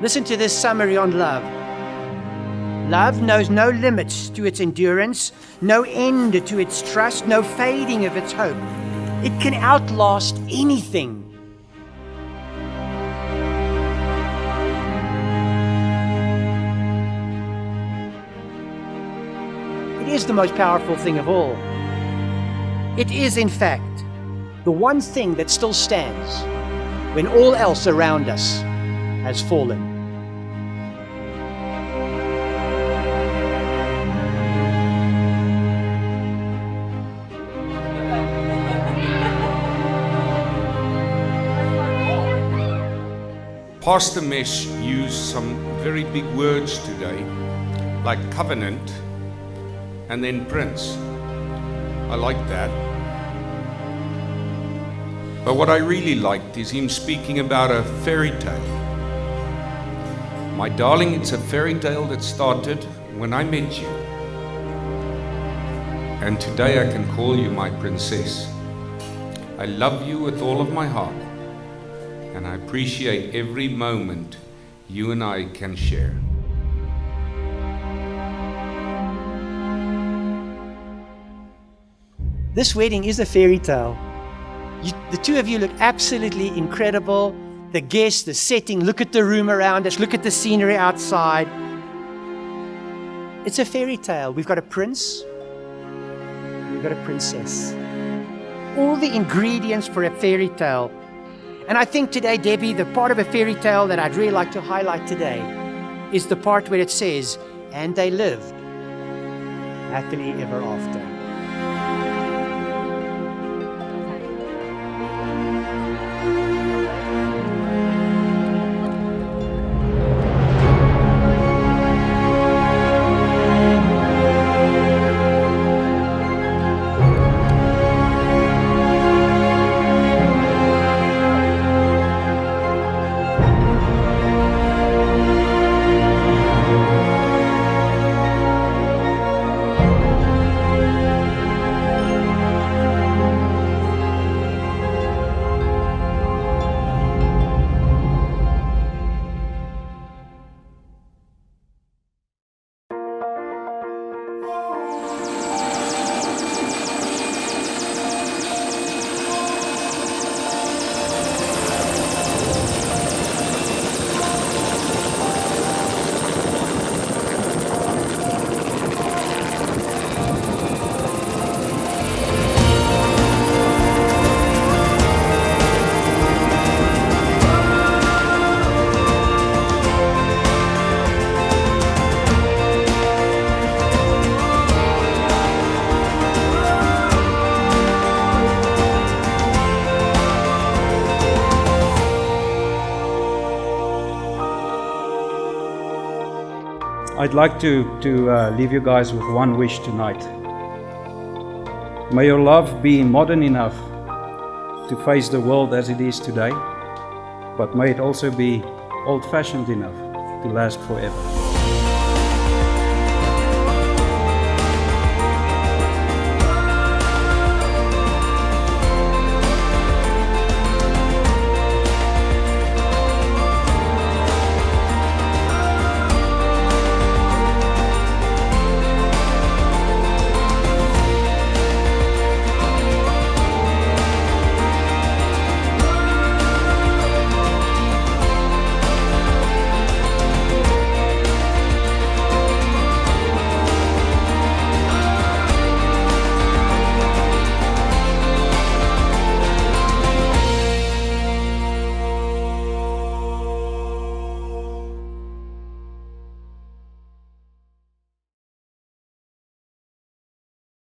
Listen to this summary on love. Love knows no limits to its endurance, no end to its trust, no fading of its hope. It can outlast anything. It is the most powerful thing of all. It is, in fact, the one thing that still stands when all else around us has fallen. Pastor Mesh used some very big words today, like covenant and then prince. I like that. But what I really liked is him speaking about a fairy tale. My darling, it's a fairy tale that started when I met you. And today I can call you my princess. I love you with all of my heart. And I appreciate every moment you and I can share. This wedding is a fairy tale. The two of you look absolutely incredible. The guests, the setting, look at the room around us, look at the scenery outside. It's a fairy tale. We've got a prince, we've got a princess. All the ingredients for a fairy tale. And I think today, Debbie, the part of a fairy tale that I'd really like to highlight today is the part where it says, and they lived happily ever after. I'd like to leave you guys with one wish tonight. May your love be modern enough to face the world as it is today, but may it also be old-fashioned enough to last forever.